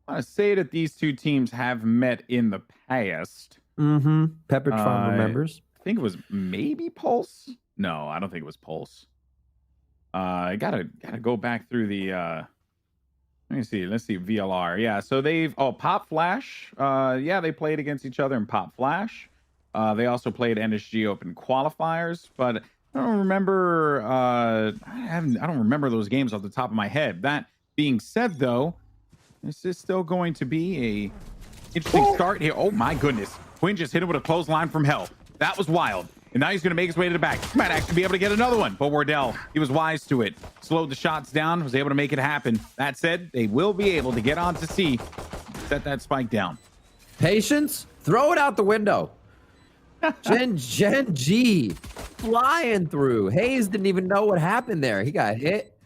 I want to say that these two teams have met in the past. Pepperidge Farm remembers. I think it was maybe Pulse. No, I don't think it was Pulse. I gotta go back through the. Let me see. Let's see. VLR. Yeah. So they've. Oh, Pop Flash. Yeah, they played against each other in Pop Flash. They also played NSG Open qualifiers, but I don't remember. I don't remember those games off the top of my head. That being said, though, this is still going to be a interesting start here. Oh my goodness! Quinn just hit him with a clothesline from hell. That was wild. And now he's going to make his way to the back. He might actually be able to get another one. But Wardell, he was wise to it. Slowed the shots down, was able to make it happen. That said, they will be able to get on to C, set that spike down. Patience, throw it out the window. Gen G flying through. Hayes didn't even know what happened there. He got hit.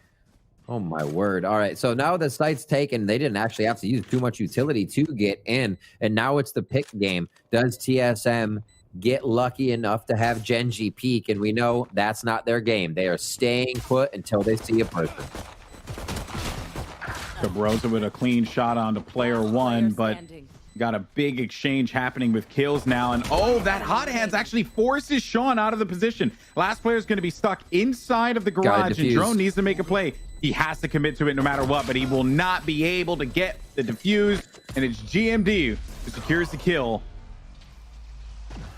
Oh my word. All right, so now the site's taken. They didn't actually have to use too much utility to get in. And now it's the pick game. Does TSM get lucky enough to have Gen G peak? And we know that's not their game. They are staying put until they see a person. Cabroza with a clean shot onto player one, but got a big exchange happening with kills now. And oh, that hot hands actually forces Sean out of the position. Last player is going to be stuck inside of the garage, and Drone needs to make a play. He has to commit to it no matter what, but he will not be able to get the defuse, and it's GMD who secures the kill.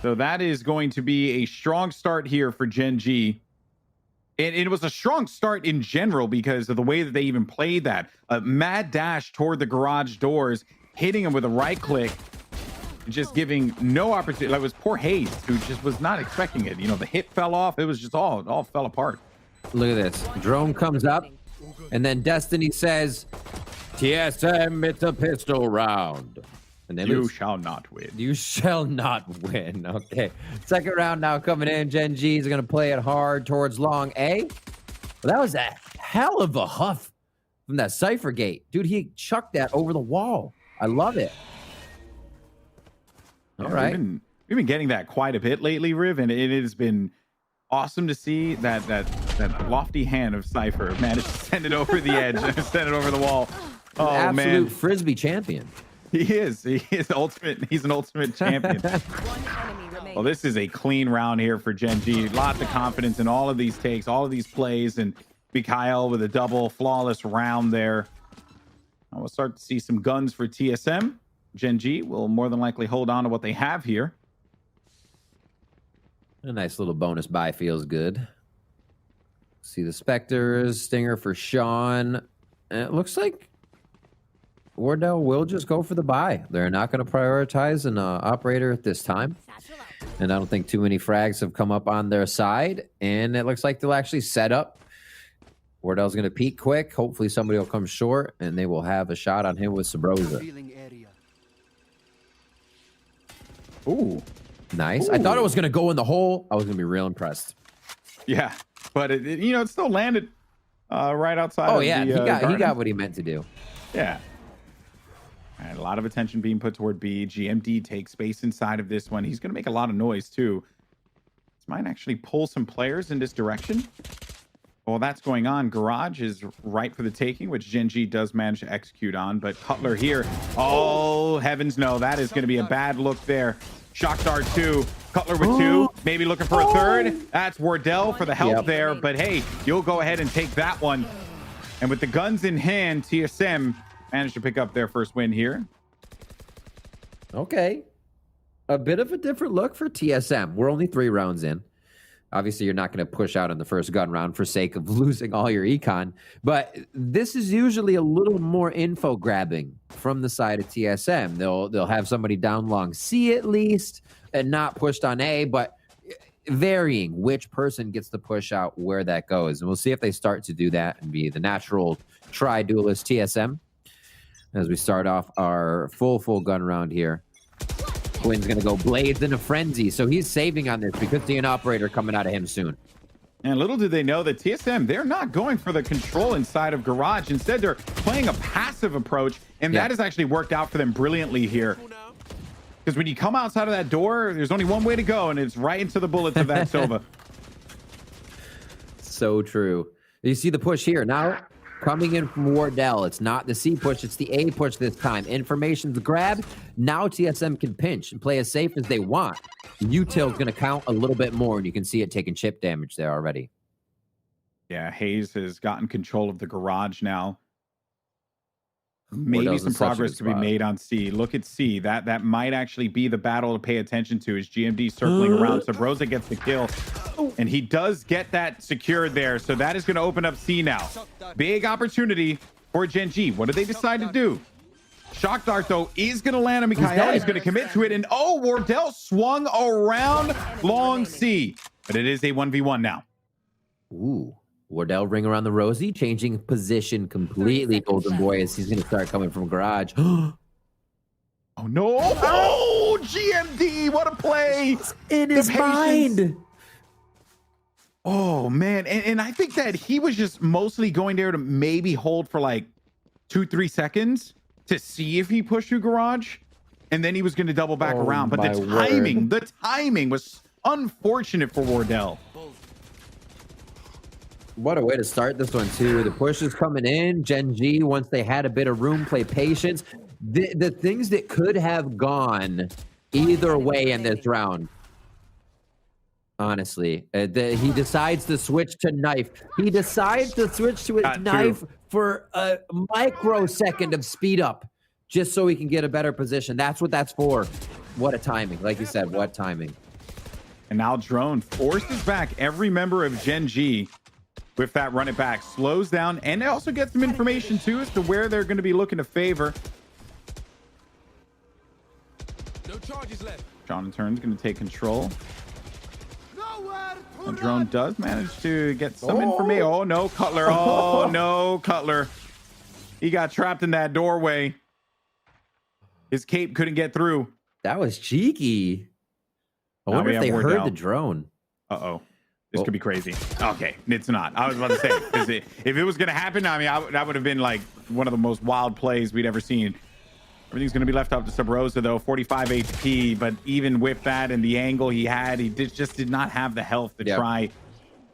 So that is going to be a strong start here for Gen G. And it was a strong start in general because of the way that they even played that. A mad dash toward the garage doors, hitting him with a right click, just giving no opportunity. Like, it was poor Hayes, who just was not expecting it. You know, the hit fell off. It was just all fell apart. Look at this. Drone comes up, and then Destiny says, TSM, it's a pistol round. And then you shall not win. You shall not win. Okay. Second round now coming in. Gen G is going to play it hard towards long A. Well, that was a hell of a huff from that Cypher gate. Dude, he chucked that over the wall. I love it. All right. We've been getting that quite a bit lately, Riv, and it has been awesome to see that lofty hand of Cypher managed to send it over the edge and send it over the wall. Oh, absolute man. Frisbee champion. He is ultimate. He's an ultimate champion. Well, this is a clean round here for Gen G. Lots of confidence in all of these takes, all of these plays, and Mikhail with a double flawless round there. I will start to see some guns for TSM. Gen G will more than likely hold on to what they have here. A nice little bonus buy feels good. See the Spectres, Stinger for Sean. And it looks like Wardell will just go for the buy. They're not going to prioritize an operator at this time. And I don't think too many frags have come up on their side. And it looks like they'll actually set up. Wardell's going to peek quick. Hopefully somebody will come short, and they will have a shot on him with Sabrosa. Ooh. Nice. Ooh. I thought it was going to go in the hole. I was going to be real impressed. Yeah, but it still landed right outside. Oh, yeah. He got what he meant to do. Yeah. And a lot of attention being put toward B. GMD takes space inside of this one. He's going to make a lot of noise, too. This might actually pull some players in this direction. While that's going on, Garage is right for the taking, which Gen G does manage to execute on. But Cutler here, oh, heavens no. That is going to be a bad look there. Shock Dart 2. Cutler with 2. Maybe looking for a third. That's Wardell for the help there. But, hey, you'll go ahead and take that one. And with the guns in hand, TSM managed to pick up their first win here. Okay. A bit of a different look for TSM. We're only 3 rounds in. Obviously, you're not going to push out in the first gun round for sake of losing all your econ. But this is usually a little more info grabbing from the side of TSM. They'll have somebody down long C at least and not pushed on A, but varying which person gets the push out, where that goes. And we'll see if they start to do that and be the natural tri-duelist TSM as we start off our full gun round here. Quinn's going to go Blades in a frenzy, so he's saving on this because the operator coming out of him soon. And little do they know that TSM, they're not going for the control inside of Garage. Instead, they're playing a passive approach, and that has actually worked out for them brilliantly here. Because when you come outside of that door, there's only one way to go, and it's right into the bullets of that Sova. So true. You see the push here. Now, coming in from Wardell. It's not the C push, it's the A push this time. Information's grab. Now TSM can pinch and play as safe as they want. Util's going to count a little bit more, and you can see it taking chip damage there already. Yeah, Hayes has gotten control of the garage now. Maybe Wardell's some in such a progress good to be spot. made on C. Look at C. That might actually be the battle to pay attention to. Is GMD circling around? Sabrosa gets the kill, and he does get that secured there. So that is going to open up C now. Big opportunity for GENG. What do they decide to do? Shock Dart, though, is going to land on Mikhail. He's going to commit to it. And, oh, Wardell swung around long C. But it is a 1v1 now. Ooh. Wardell ring around the Rosie, changing position completely, Golden Boy, as he's going to start coming from garage. Oh, no. Oh, GMD. What a play. In his mind. Oh, man. And I think that he was just mostly going there to maybe hold for like 2-3 seconds to see if he pushed through garage. And then he was going to double back around. But the timing was unfortunate for Wardell. What a way to start this one, too. The push is coming in. GENG, once they had a bit of room, play patience. The things that could have gone either way in this round. Honestly, he decides to switch to knife. He decides to switch to a knife for a microsecond of speed up, just so he can get a better position. That's what that's for. What a timing. Like you said, what timing. And now Drone forces back every member of GENG with that run it back. Slows down and also gets some information, too, as to where they're going to be looking to favor. No charges left. John in turn is going to take control. The Drone does manage to get some information. Oh, no, Cutler. Oh, no, Cutler. He got trapped in that doorway. His cape couldn't get through. That was cheeky. I wonder if they heard the drone. Uh-oh. This could be crazy. Okay, it's not. I was about to say, because if it was going to happen, I mean, that would have been like one of the most wild plays we'd ever seen. Everything's going to be left up to Sabrosa, though. 45 HP, but even with that and the angle he had, he just did not have the health to try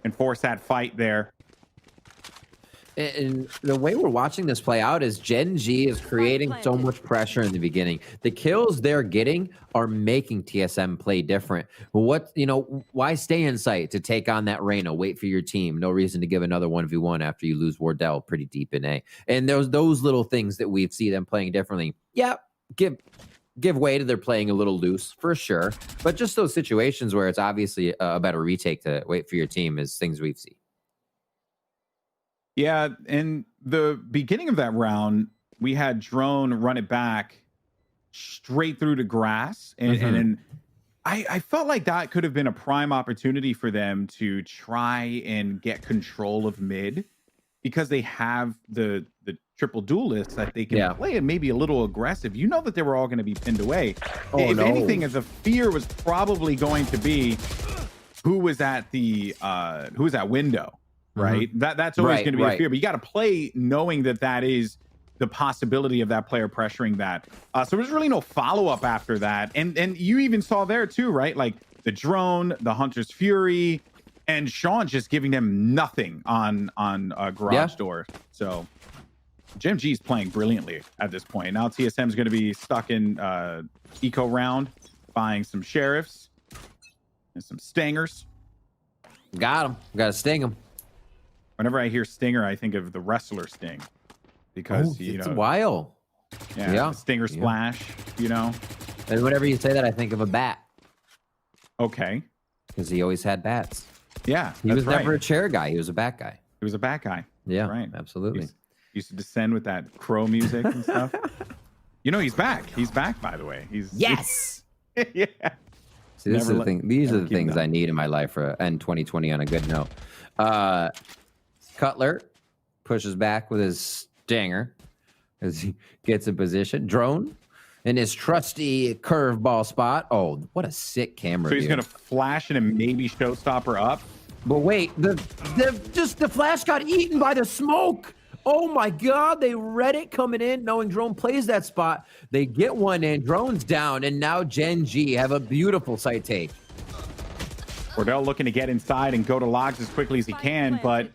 and force that fight there. And the way we're watching this play out is GENG is creating so much pressure in the beginning. The kills they're getting are making TSM play different. Why stay in sight to take on that Reyna? Wait for your team. No reason to give another 1v1 after you lose Wardell pretty deep in A. And there's those little things that we see them playing differently. Yeah, give way to they're playing a little loose for sure. But just those situations where it's obviously a better retake to wait for your team is things we've seen. Yeah, in the beginning of that round, we had Drone run it back straight through to grass. And I felt like that could have been a prime opportunity for them to try and get control of mid, because they have the triple duelists that they can play and maybe a little aggressive. You know that they were all going to be pinned away. If anything, the fear was probably going to be who was at window. Right. That's always going to be a fear, but you got to play knowing that is the possibility of that player pressuring that. So there's really no follow up after that. And you even saw there too, right? Like the Drone, the Hunter's Fury, and Sean just giving them nothing on garage door. So GENG is playing brilliantly at this point. Now TSM is going to be stuck in eco round, buying some sheriffs and some stingers. Got him. Got to sting him. Whenever I hear Stinger, I think of the wrestler Sting, because it's wild. Yeah. Stinger splash, And whenever you say that, I think of a bat. Okay. Because he always had bats. Yeah, he was never a chair guy. He was a bat guy. He was a bat guy. Yeah, right. Absolutely. He used to descend with that crow music and stuff. He's back. He's back, by the way. Yes. Yeah. See, these are the things I need in my life for end 2020 on a good note. Cutler pushes back with his stinger as he gets in position. Drone in his trusty curveball spot. Oh, what a sick camera! So he's going to flash and maybe showstopper up. But wait, the flash got eaten by the smoke. Oh my God, they read it coming in, knowing Drone plays that spot. They get one in, Drone's down, and now GENG have a beautiful side take. Wardell looking to get inside and go to logs as quickly as he can, but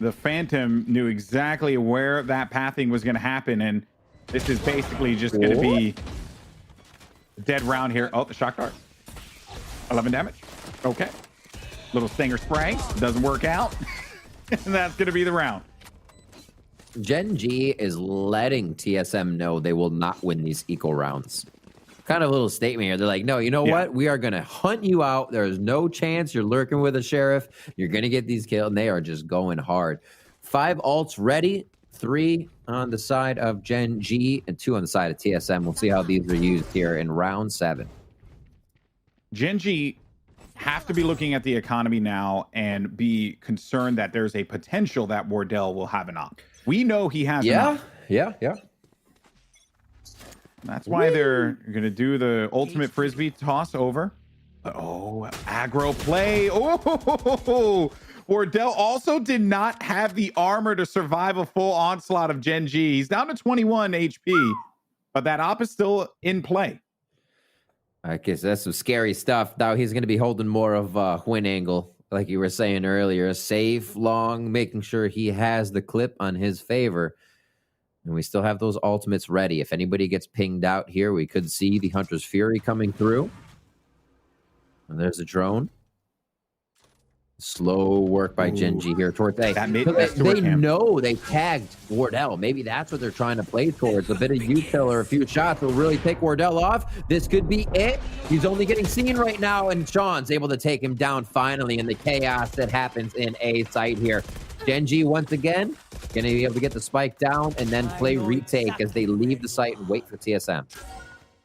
the Phantom knew exactly where that pathing was going to happen, and this is basically just going to be a dead round here. Oh, the shock dart. 11 damage. Okay. Little stinger spray. Doesn't work out. And that's going to be the round. Gen G is letting TSM know they will not win these eco rounds. Kind of a little statement here. They're like, no, you know what? We are going to hunt you out. There's no chance you're lurking with a sheriff. You're going to get these kills. And they are just going hard. 5 ults ready. 3 on the side of Gen G and 2 on the side of TSM. We'll see how these are used here in round 7. Gen G have to be looking at the economy now and be concerned that there's a potential that Wardell will have an op. We know he has an op. Yeah. That's why they're going to do the ultimate frisbee toss over. Oh, aggro play. Oh, Wardell also did not have the armor to survive a full onslaught of Gen G. He's down to 21 HP, but that op is still in play. I guess that's some scary stuff. Now he's going to be holding more of win angle, like you were saying earlier. Safe, long, making sure he has the clip on his favor. And we still have those ultimates ready. If anybody gets pinged out here, we could see the Hunter's Fury coming through. And there's a drone. Slow work by Gen G here towards A. They know they tagged Wardell. Maybe that's what they're trying to play towards. A bit of util or a few shots will really take Wardell off. This could be it. He's only getting seen right now, and Sean's able to take him down finally in the chaos that happens in A site here. Gen G once again going to be able to get the spike down and then play retake as they leave the site and wait for TSM.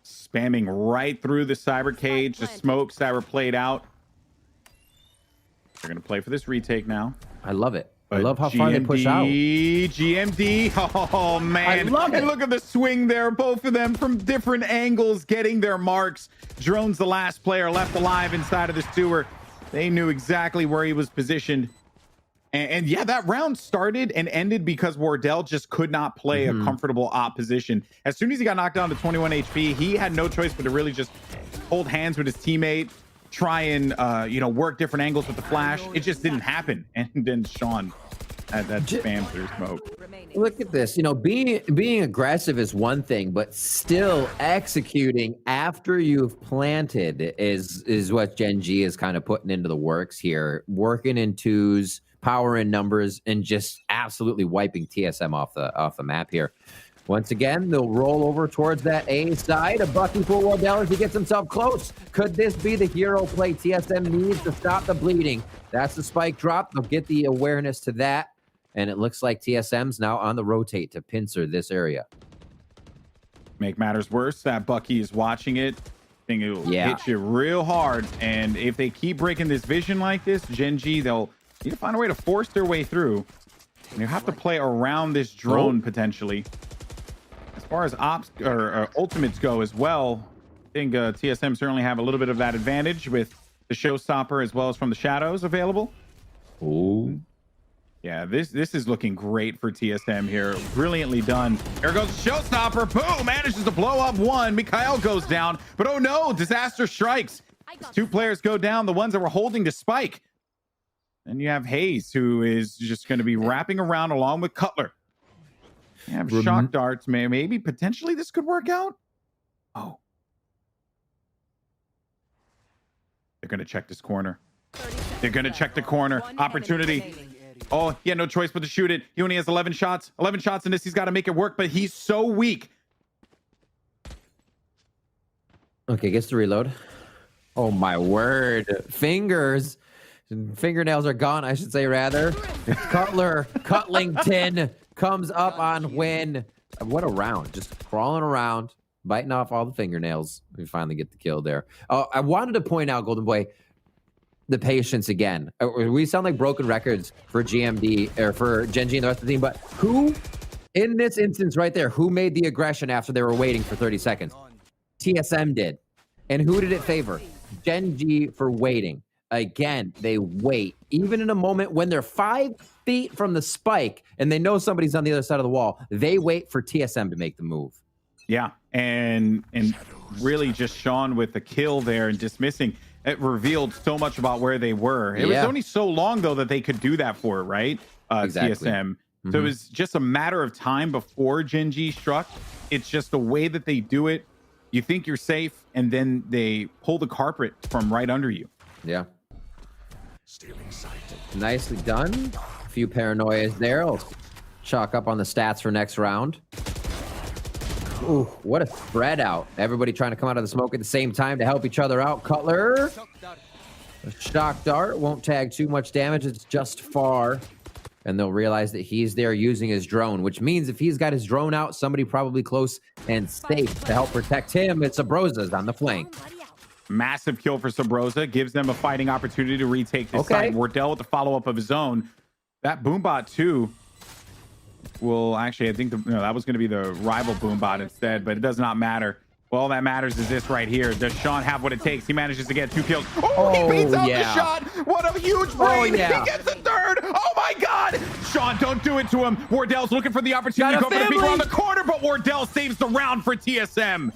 Spamming right through the cyber cage. The smokes that were played out. They're going to play for this retake now. I love it. But I love how far they push out. GMD. Oh, man. I love it. And look at the swing there. Both of them from different angles getting their marks. Drone's the last player left alive inside of the sewer. They knew exactly where he was positioned. And yeah, that round started and ended because Wardell just could not play a comfortable opposition. As soon as he got knocked down to 21 HP, he had no choice but to really just hold hands with his teammate, try and work different angles with the flash. It just didn't happen. And then Sean had that spam through smoke. Look at this. Being aggressive is one thing, but still executing after you've planted is what Gen G is kind of putting into the works here. Working in twos, power in numbers, and just absolutely wiping TSM off the map here. Once again, they'll roll over towards that A side. A bucky for Wardell as he gets himself close. Could this be the hero play TSM needs to stop the bleeding? That's the spike drop. They'll get the awareness to that. And it looks like TSM's now on the rotate to pincer this area. Make matters worse, that Bucky is watching it. I think it'll hit you real hard. And if they keep breaking this vision like this, Gen G, they'll need to find a way to force their way through. And you have to play around this drone potentially. As far as ops or ultimates go as well, I think TSM certainly have a little bit of that advantage with the showstopper as well as from the shadows available. Ooh. Yeah, this is looking great for TSM here. Brilliantly done. There goes the showstopper. Boom! Manages to blow up one. Mikhail goes down. But oh no! Disaster strikes. 2 players go down. The ones that were holding the spike. Then you have Hayes, who is just going to be wrapping around along with Cutler. You have shock darts. Maybe potentially this could work out. Oh. They're going to check this corner. They're going to check the corner. Opportunity. Oh, he had no choice but to shoot it. He only has 11 shots. 11 shots in this. He's got to make it work, but he's so weak. Okay, gets to reload. Oh, my word. Fingernails are gone, I should say, rather. Cutler, Cutlington comes up on win. What a round. Just crawling around, biting off all the fingernails. We finally get the kill there. Oh, I wanted to point out, Golden Boy, the patience again. We sound like broken records for GMD or for Gen G and the rest of the team, but who in this instance right there, who made the aggression after they were waiting for 30 seconds? TSM did. And who did it favor? Gen G for waiting. Again, they wait. Even in a moment when they're 5 feet from the spike and they know somebody's on the other side of the wall, they wait for TSM to make the move. Yeah, and really just Sean with the kill there and dismissing. It revealed so much about where they were. It was only so long, though, that they could do that for, right? Exactly. TSM. So it was just a matter of time before GENG struck. It's just the way that they do it. You think you're safe, and then they pull the carpet from right under you. Yeah. Nicely done. A few paranoias there. I'll chalk up on the stats for next round. Ooh, what a spread out. Everybody trying to come out of the smoke at the same time to help each other out. Cutler. A shock dart won't tag too much damage. It's just far. And they'll realize that he's there using his drone, which means if he's got his drone out, somebody probably close and safe to help protect him. It's Sabrosa's on the flank. Massive kill for Sabrosa. Gives them a fighting opportunity to retake this site. Wardell with the follow-up of his own. That Boombot, too, will actually, I think that was going to be the rival Boombot instead, but it does not matter. Well, all that matters is this right here. Does Sean have what it takes? He manages to get 2 kills. Oh, he beats out the shot. What a huge brain. He gets the third. Oh, my God. Sean, don't do it to him. Wardell's looking for the opportunity to go for the peek around the corner, but Wardell saves the round for TSM.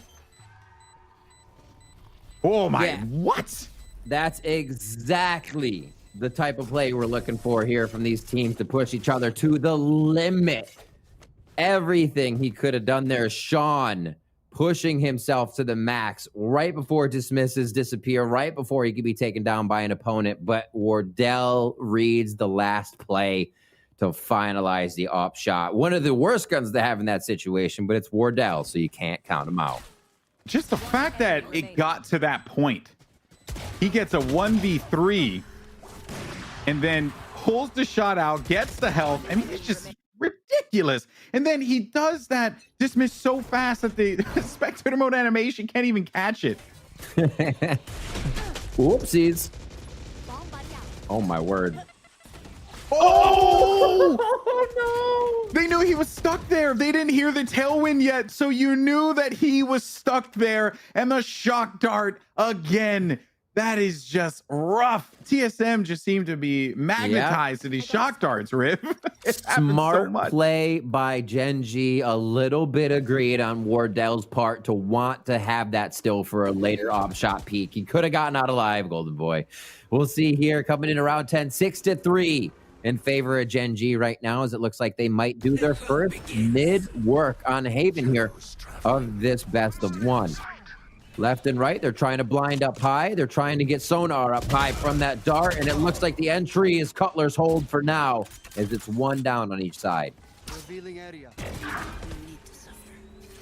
Oh, my. What? That's exactly the type of play we're looking for here from these teams to push each other to the limit. Everything he could have done there, Sean pushing himself to the max right before dismisses disappear, right before he could be taken down by an opponent. But Wardell reads the last play to finalize the op shot. One of the worst guns to have in that situation, but it's Wardell, so you can't count him out. Just the fact that it got to that point. He gets a 1v3 and then pulls the shot out, gets the health. I mean, it's just ridiculous. And then he does that dismiss so fast that the spectator mode animation can't even catch it. Whoopsies. Oh, my word. Oh! Oh, no! They knew he was stuck there. They didn't hear the tailwind yet, so you knew that he was stuck there. And the shock dart again. That is just rough. TSM just seemed to be magnetized to these shock darts, Riv. Smart play by GENG. A little bit agreed on Wardell's part to want to have that still for a later off shot peak. He could have gotten out alive, Golden Boy. We'll see here coming in around 10, 6-3 in favor of GENG right now, as it looks like they might do their first mid work on Haven here of this best of one. Left and right, they're trying to blind up high. They're trying to get sonar up high from that dart, and it looks like the entry is Cutler's hold for now, as it's one down on each side.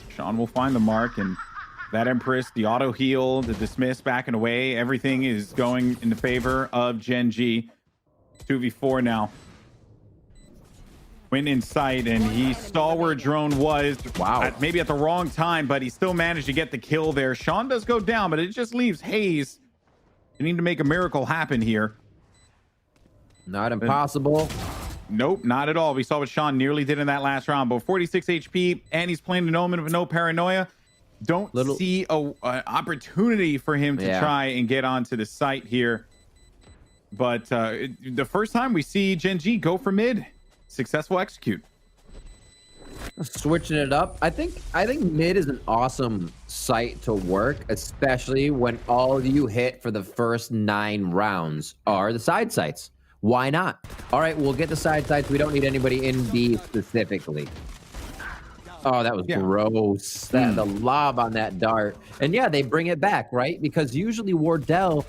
Sean will find the mark, and that Empress, the auto heal, the dismiss back and away, everything is going in the favor of GENG. 2v4 now. Went in sight, and he saw where drone was. Wow. Maybe at the wrong time, but he still managed to get the kill there. Sean does go down, but it just leaves Hayes. You need to make a miracle happen here. Not impossible. Nope, not at all. We saw what Sean nearly did in that last round, but 46 HP, and he's playing an Omen with no paranoia. Don't see an opportunity for him to try and get onto the site here. But the first time we see GENG go for mid. Successful execute. Switching it up. I think mid is an awesome site to work, especially when all you hit for the first 9 rounds are the side sites. Why not? All right, we'll get the side sites. We don't need anybody in B specifically. Oh, that was gross. The lob on that dart. And yeah, they bring it back, right? Because usually Wardell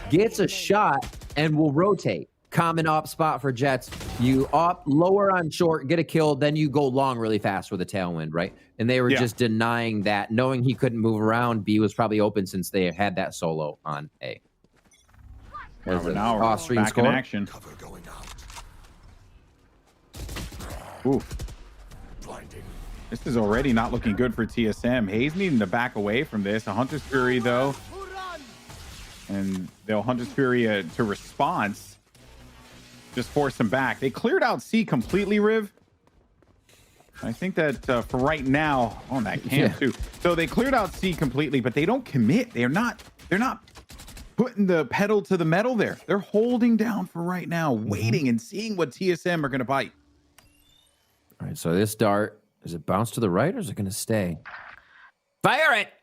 gets a shot and will rotate. Common op spot for Jets. You op lower on short, get a kill, then you go long really fast with a tailwind, right? And they were just denying that, knowing he couldn't move around. B was probably open since they had that solo on A. Now we're back in action. Oof. This is already not looking good for TSM. Hayes needing to back away from this. A Hunter's Fury, though. And they'll Hunter's Fury to response. Just force him back. They cleared out C completely, Riv. I think that for right now, on that can too. So they cleared out C completely, but they don't commit. They're not putting the pedal to the metal there. They're holding down for right now, waiting and seeing what TSM are going to bite. All right, so this dart, does it bounce to the right or is it going to stay? Fire it!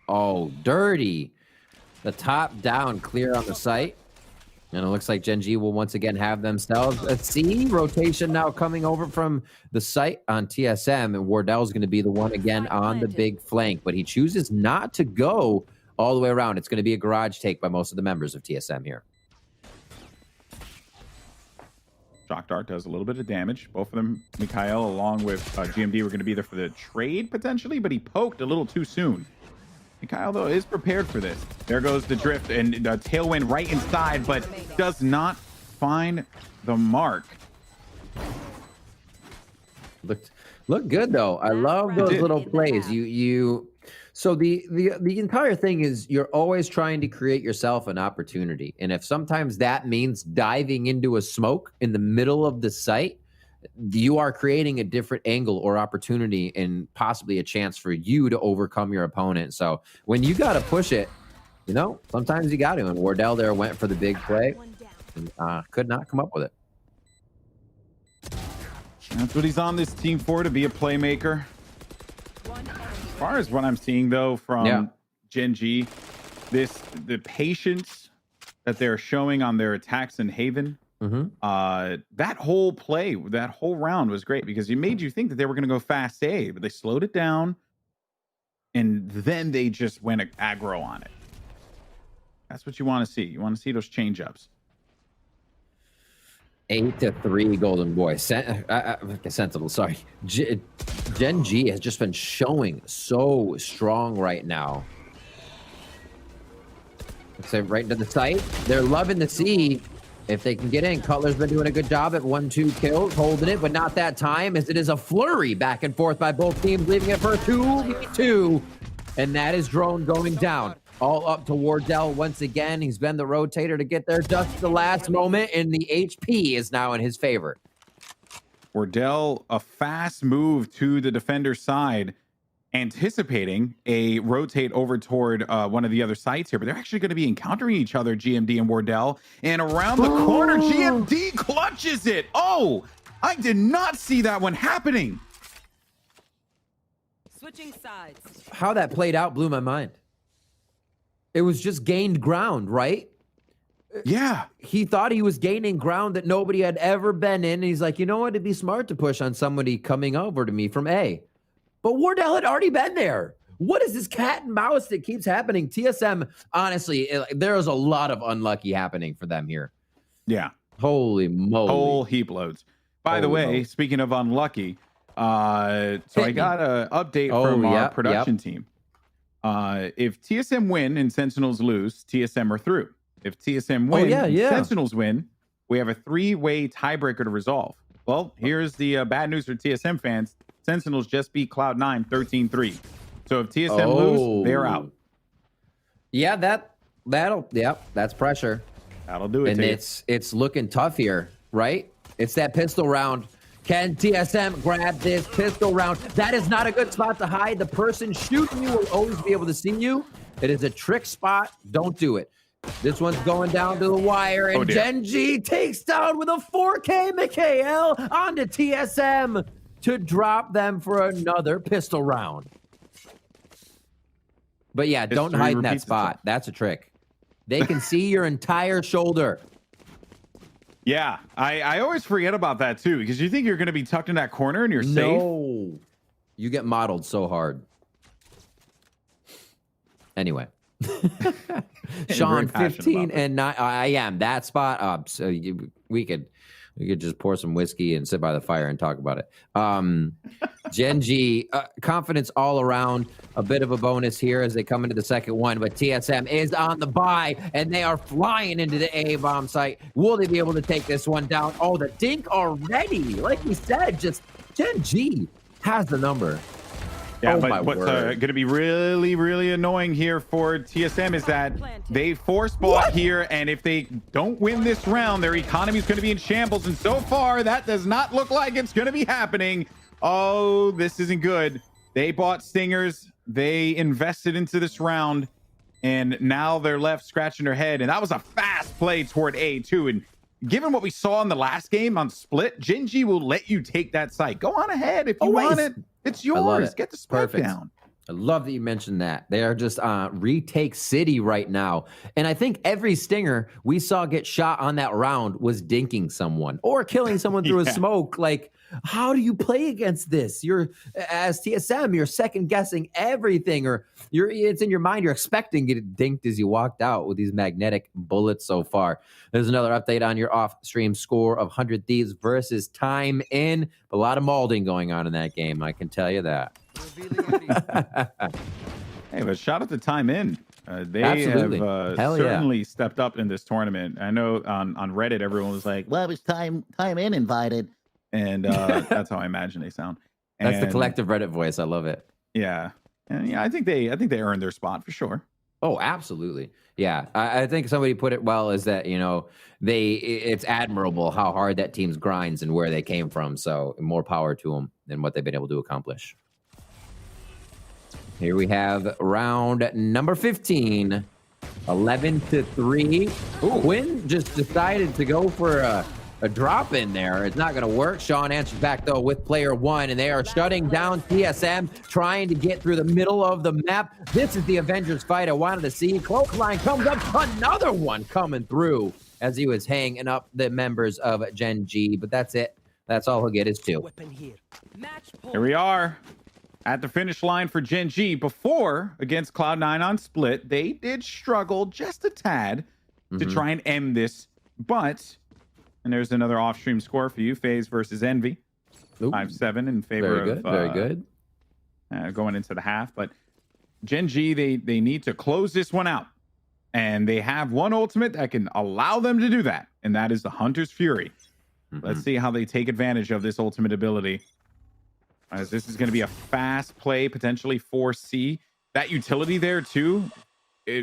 Oh, dirty. The top down clear on the site. And it looks like GENG will once again have themselves a C rotation now coming over from the site on TSM. And Wardell's going to be the one again on the big flank. But he chooses not to go all the way around. It's going to be a garage take by most of the members of TSM here. Shock Dart does a little bit of damage. Both of them, Mikhail along with GMD, were going to be there for the trade potentially, but he poked a little too soon. Mikhail, though, is prepared for this. There goes the drift and the tailwind right inside, but does not find the mark. Look good though. I love those little plays. So the entire thing is you're always trying to create yourself an opportunity. And if sometimes that means diving into a smoke in the middle of the site, you are creating a different angle or opportunity and possibly a chance for you to overcome your opponent. So when you got to push it, you know, sometimes you got to. And Wardell there went for the big play and could not come up with it. That's what he's on this team for, to be a playmaker. As far as what I'm seeing, though, from GENG, the patience that they're showing on their attacks in Haven, that whole play, that whole round was great because it made you think that they were going to go fast A, but they slowed it down, and then they just went aggro on it. That's what you want to see. You want to see those change-ups. 8-3 Golden Boy. Sensible, sorry. GENG has just been showing so strong right now. So right into the site. They're loving the C. If they can get in, Cutler's been doing a good job at 1-2 kills, holding it, but not that time, as it is a flurry back and forth by both teams, leaving it for 2v2. And that is Drone going down. All up to Wardell once again. He's been the rotator to get there just at the last moment, and the HP is now in his favor. Wardell, a fast move to the defender's side, anticipating a rotate over toward one of the other sites here, but they're actually going to be encountering each other, GMD and Wardell, and around the corner, GMD clutches it. Oh, I did not see that one happening. Switching sides. How that played out blew my mind. It was just gained ground, right? Yeah. He thought he was gaining ground that nobody had ever been in. And he's like, you know what? It'd be smart to push on somebody coming over to me from A. But Wardell had already been there. What is this cat and mouse that keeps happening? TSM, honestly, there is a lot of unlucky happening for them here. Yeah. Holy moly. Whole heap loads. By the way, speaking of unlucky, so I got an update from our production team. If TSM win and Sentinels lose, TSM are through. If TSM win and Sentinels win, we have a 3-way tiebreaker to resolve. Well, here's the bad news for TSM fans. Sentinels just beat Cloud9 13-3. So if TSM lose, they're out. Yeah, that's pressure. That'll do it. And it's looking tough here, right? It's that pistol round. Can TSM grab this pistol round? That is not a good spot to hide. The person shooting you will always be able to see you. It is a trick spot. Don't do it. This one's going down to the wire, and GENG takes down with a 4K Mikhail onto TSM to drop them for another pistol round. But yeah, don't hide in that spot. That's a trick. They can see your entire shoulder. Yeah, I always forget about that too, because you think you're going to be tucked in that corner and you're safe. No, you get modeled so hard. Anyway, Sean, 15 and 9. I am that spot up. So we could just pour some whiskey and sit by the fire and talk about it. GENG, confidence all around. A bit of a bonus here as they come into the second one, but TSM is on the buy, and they are flying into the A bomb site. Will they be able to take this one down? Oh, the dink already. Like we said, just GENG has the number. Yeah, but what's going to be really, really annoying here for TSM is that they force bought here, and if they don't win this round, their economy is going to be in shambles, and so far, that does not look like it's going to be happening. Oh, this isn't good. They bought Stingers. They invested into this round, and now they're left scratching their head, and that was a fast play toward A, too, and given what we saw in the last game on Split, GENG will let you take that site. Go on ahead if you want it. It's yours. Get the spike down. I love that you mentioned that. They are just retake city right now. And I think every stinger we saw get shot on that round was dinking someone or killing someone through a smoke. Like, how do you play against this? You're, as TSM, you're second guessing everything, or it's in your mind, you're expecting to get dinked as you walked out with these magnetic bullets so far. There's another update on your off-stream score of 100 Thieves versus Time In. A lot of molding going on in that game, I can tell you that. Hey, but shout out to Time In. They Absolutely. have certainly stepped up in this tournament. I know on Reddit, everyone was like, well, it's Time In invited. And that's how I imagine they sound. That's the collective Reddit voice. I love it. Yeah. And yeah, I think they earned their spot for sure. Oh, absolutely. Yeah. I think somebody put it well, is that, you know, it's admirable how hard that team's grinds and where they came from. So more power to them than what they've been able to accomplish. Here we have round number 15, 11-3. Quinn just decided to go for a drop in there. It's not going to work. Sean answers back, though, with player one, and they are shutting down TSM, trying to get through the middle of the map. This is the Avengers fight I wanted to see. Cloakline comes up, another one coming through as he was hanging up the members of GENG, but that's it. That's all he'll get is two. Here we are at the finish line for GENG. Before, against Cloud9 on Split, they did struggle just a tad to try and end this, but... And there's another off-stream score for you, FaZe versus Envy. 5-7 in favor of... Very good. Going into the half. But GENG, they need to close this one out. And they have one ultimate that can allow them to do that. And that is the Hunter's Fury. Let's see how they take advantage of this ultimate ability. As this is going to be a fast play, potentially 4C. That utility there, too...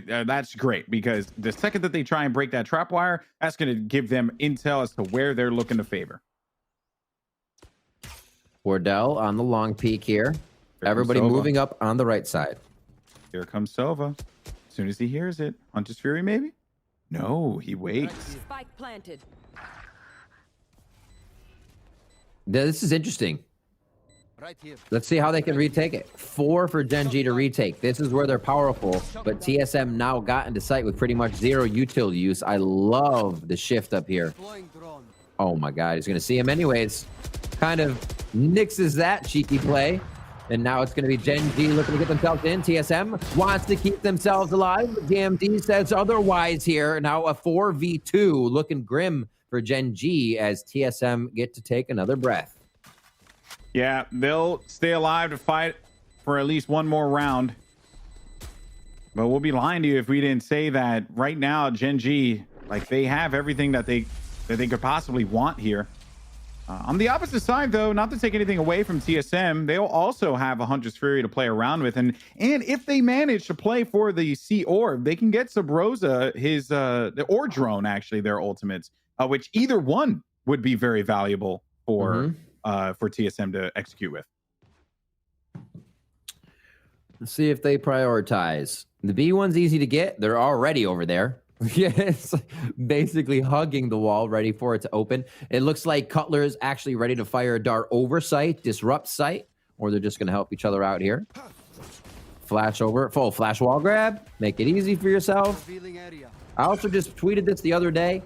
that's great, because the second that they try and break that trap wire, that's going to give them intel as to where they're looking to favor. Wardell on the long peak here. Everybody moving up on the right side. Here comes Sova. As soon as he hears it, Hunter's Fury maybe? No, he waits. Spike planted. This is interesting. Right here. Let's see how they can retake it. 4 for GENG to retake. This is where they're powerful, but TSM now got into sight with pretty much 0 util use. I love the shift up here. Oh my God, he's going to see him anyways. Kind of nixes that cheeky play. And now it's going to be GENG looking to get themselves in. TSM wants to keep themselves alive. GMD says otherwise here. Now a 4v2 looking grim for GENG as TSM get to take another breath. Yeah, they'll stay alive to fight for at least one more round. But we'll be lying to you if we didn't say that right now, GENG, like, they have everything that they could possibly want here. On the opposite side, though, not to take anything away from TSM, they'll also have a Hunter's Fury to play around with. And if they manage to play for the C Orb, they can get Sabrosa his the Ore Drone, actually, their ultimates, which either one would be very valuable for TSM to execute with. Let's see if they prioritize. The B one's easy to get. They're already over there. Yeah, it's basically hugging the wall, ready for it to open. It looks like Cutler is actually ready to fire a dart over site, disrupt site, or they're just going to help each other out here. Flash over, full flash wall grab. Make it easy for yourself. I also just tweeted this the other day.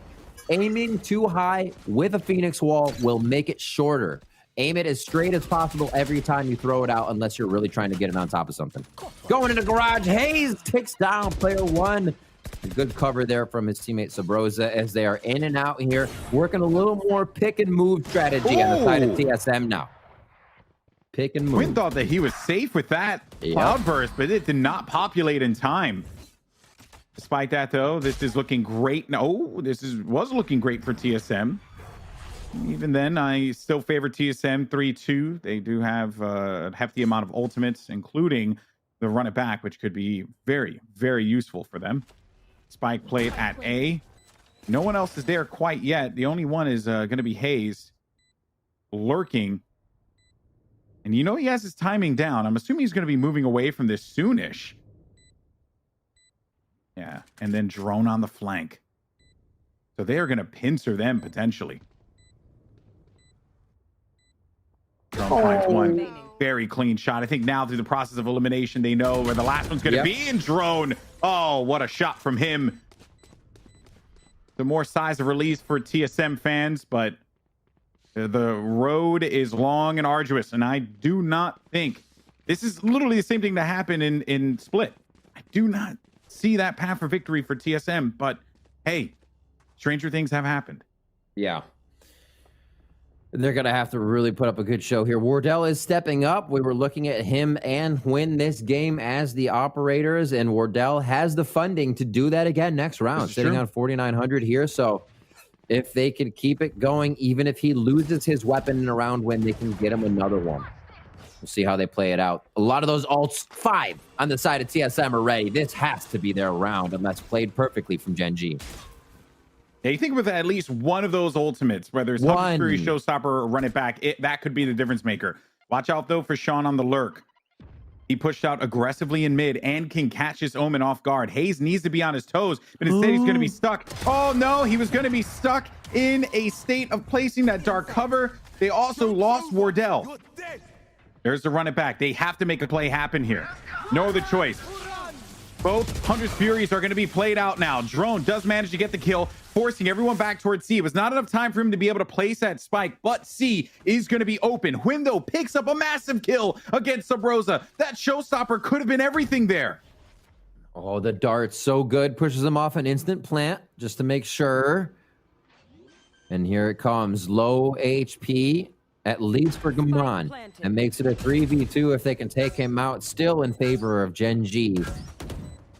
Aiming too high with a Phoenix wall will make it shorter. Aim it as straight as possible every time you throw it out, unless you're really trying to get it on top of something. Going into garage, Hayes takes down player one. A good cover there from his teammate Sabrosa as they are in and out here, working a little more pick and move strategy on the side of TSM now. Pick and move. Quinn thought that he was safe with that cloudburst, but it did not populate in time. Despite that, though, this is looking great. No, was looking great for TSM. Even then, I still favor TSM 3-2. They do have a hefty amount of ultimates, including the run it back, which could be very, very useful for them. Spike played at A. No one else is there quite yet. The only one is going to be Hayes lurking. And you know he has his timing down. I'm assuming he's going to be moving away from this soonish. Yeah, and then drone on the flank. So they are going to pincer them potentially. Drone finds one. very clean shot. I think now through the process of elimination, they know where the last one's going to be. And Drone, oh, what a shot from him. The more size of release for TSM fans, but the road is long and arduous. And I do not think this is literally the same thing that happened in Split. I do not see that path for victory for TSM, but hey, stranger things have happened. Yeah. They're going to have to really put up a good show here. Wardell is stepping up. We were looking at him and win this game as the operators, and Wardell has the funding to do that again next round, sitting on 4,900 here. So if they can keep it going, even if he loses his weapon in a round win, they can get him another one. We'll see how they play it out. A lot of those ults, 5 on the side of TSM are ready. This has to be their round, and that's played perfectly from GENG. Yeah, you think with at least one of those ultimates, whether it's Hunter's Fury, Showstopper, or Run It Back, that could be the difference maker. Watch out, though, for Sean on the lurk. He pushed out aggressively in mid and can catch his Omen off guard. Hayes needs to be on his toes, but instead he's going to be stuck. Oh, no, he was going to be stuck in a state of placing that dark cover. They also lost Wardell. There's the Run It Back. They have to make a play happen here. No other choice. Both Hunter's Furies are going to be played out now. Drone does manage to get the kill, forcing everyone back towards C. It was not enough time for him to be able to place that spike, but C is going to be open. Huendo picks up a massive kill against Subrosa. That Showstopper could have been everything there. Oh, the dart's so good. Pushes him off an instant plant just to make sure. And here it comes. Low HP, at least for Gamron. And makes it a 3v2 if they can take him out. Still in favor of GENG.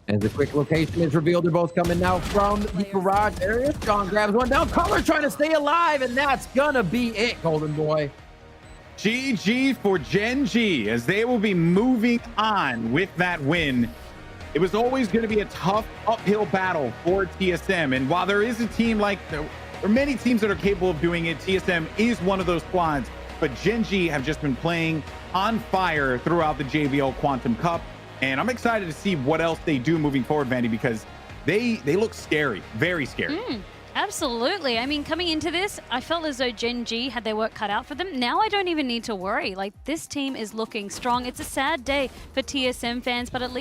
As the quick location is revealed, they're both coming now from the garage area. John grabs one down. Color trying to stay alive, and that's gonna be it, Golden Boy. GG for GENG as they will be moving on with that win. It was always going to be a tough uphill battle for TSM. And while there is a team like, there are many teams that are capable of doing it, TSM is one of those squads. But GENG have just been playing on fire throughout the JBL Quantum Cup. And I'm excited to see what else they do moving forward, Vandy, because they look scary, very scary. Absolutely. I mean, coming into this, I felt as though GENG had their work cut out for them. Now I don't even need to worry. Like, this team is looking strong. It's a sad day for TSM fans, but at least